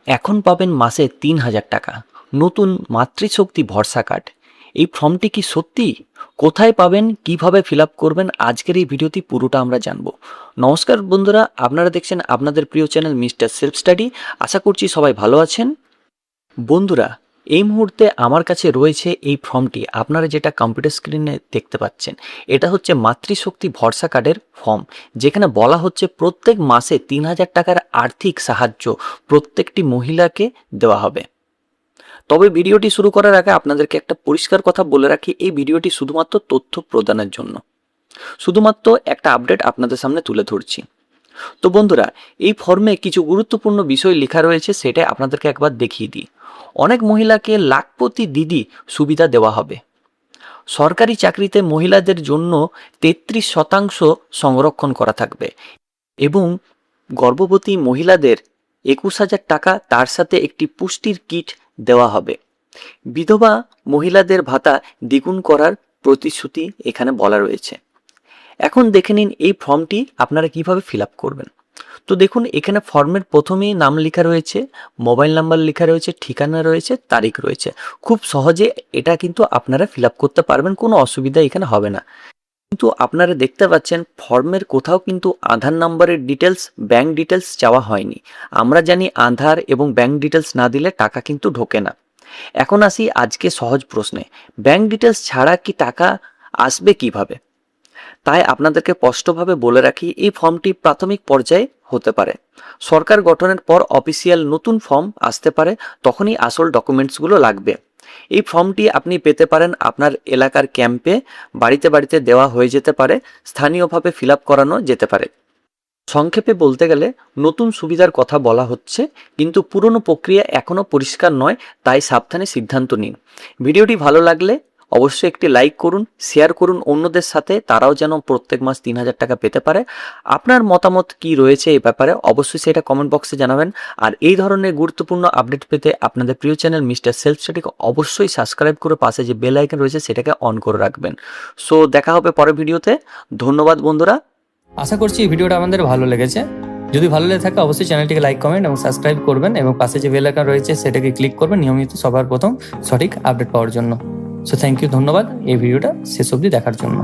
এখন পাবেন মাসে ৩,০০০ টাকা নতুন মাতৃশক্তি ভরসা কার্ড। এই ফর্মটি কি সত্যি? কোথায় পাবেন, কিভাবে ফিল আপ করবেন, আজকের এই ভিডিওটি পুরোটা আমরা জানবো। নমস্কার বন্ধুরা, আপনারা দেখছেন আপনাদের প্রিয় চ্যানেল মিস্টার সেলফ স্টাডি। আশা করছি সবাই ভালো আছেন। বন্ধুরা, এই মুহূর্তে আমার কাছে রয়েছে এই ফর্মটি। আপনারা যেটা কম্পিউটার স্ক্রিনে দেখতে পাচ্ছেন, এটা হচ্ছে মাতৃশক্তি ভরসা কার্ডের ফর্ম, যেখানে বলা হচ্ছে প্রত্যেক মাসে ৩,০০০ টাকার আর্থিক সাহায্য প্রত্যেকটি মহিলাকে দেওয়া হবে। তবে ভিডিওটি শুরু করার আগে আপনাদেরকে একটা পরিষ্কার কথা বলে রাখি, এই ভিডিওটি শুধুমাত্র তথ্য প্রদানের জন্য, শুধুমাত্র একটা আপডেট আপনাদের সামনে তুলে ধরছি। তো বন্ধুরা, এই ফর্মে কিছু গুরুত্বপূর্ণ বিষয় লেখা রয়েছে, সেটা আপনাদেরকে একবার দেখিয়ে দিই। অনেক মহিলাকে লাখপতি দিদি সুবিধা দেওয়া হবে। সরকারি চাকরিতে মহিলাদের জন্য ৩৩% সংরক্ষণ করা থাকবে এবং গর্ভবতী মহিলাদের ২১,০০০ টাকা, তার সাথে একটি পুষ্টির কিট দেওয়া হবে। বিধবা মহিলাদের ভাতা দ্বিগুণ করার প্রতিশ্রুতি এখানে বলা রয়েছে। এখন দেখে নিন এই ফর্মটি আপনারা কিভাবে ফিল আপ করবেন। তো দেখুন, এখানে ফর্মের প্রথমেই নাম লেখা রয়েছে, মোবাইল নাম্বার লেখা রয়েছে, ঠিকানা রয়েছে, তারিখ রয়েছে। খুব সহজে এটা কিন্তু আপনারা ফিল আপ করতে পারবেন, কোনো অসুবিধা এখানে হবে না। কিন্তু আপনারা দেখতে পাচ্ছেন ফর্মের কোথাও কিন্তু আধার নাম্বারের ডিটেলস, ব্যাংক ডিটেলস চাওয়া হয়নি। আমরা জানি আধার এবং ব্যাংক ডিটেলস না দিলে টাকা কিন্তু ঢোকে না। এখন আসি আজকে সহজ প্রশ্নে, ব্যাংক ডিটেলস ছাড়া কি টাকা আসবে কিভাবে? তাই আপনাদেরকে স্পষ্টভাবে বলে রাখি, এই ফর্মটি প্রাথমিক পর্যায়ে হতে পারে। সরকার গঠনের পর অফিসিয়াল নতুন ফর্ম আসতে পারে, তখনই আসল ডকুমেন্টসগুলো লাগবে। এই ফর্মটি আপনি পেতে পারেন আপনার এলাকার ক্যাম্পে, বাড়িতে বাড়িতে দেওয়া হয়ে যেতে পারে, স্থানীয়ভাবে ফিল আপ করানো যেতে পারে। সংক্ষেপে বলতে গেলে নতুন সুবিধার কথা বলা হচ্ছে, কিন্তু পুরনো প্রক্রিয়া এখনও পরিষ্কার নয়, তাই সাবধানে সিদ্ধান্ত নিন। ভিডিওটি ভালো লাগলে অবশ্যই একটি লাইক করুন, শেয়ার করুন অন্যদের সাথে, তারাও যেন প্রত্যেক মাস ৩,০০০ টাকা পেতে পারে। আপনার মতামত কি রয়েছে এই ব্যাপারে অবশ্যই সেটা কমেন্ট বক্সে জানাবেন। আর এই ধরনের গুরুত্বপূর্ণ আপডেট পেতে আপনাদের প্রিয় চ্যানেল মিস্টার সেলফ স্টাডিকে অবশ্যই সাবস্ক্রাইব করে পাশে যে বেল আইকন রয়েছে সেটাকে অন করে রাখবেন। সো দেখা হবে পরের ভিডিওতে। ধন্যবাদ বন্ধুরা। আশা করছি এই ভিডিওটা আমাদের ভালো লেগেছে। যদি ভালো লেগে থাকে অবশ্যই চ্যানেলটিকে লাইক, কমেন্ট এবং সাবস্ক্রাইব করবেন এবং পাশে যে বেল আইকন রয়েছে সেটাকে ক্লিক করবেন নিয়মিত সবার প্রথম সঠিক আপডেট পাওয়ার জন্য। সো থ্যাংক ইউ, ধন্যবাদ এই ভিডিওটা শেষ অবধি দেখার জন্য।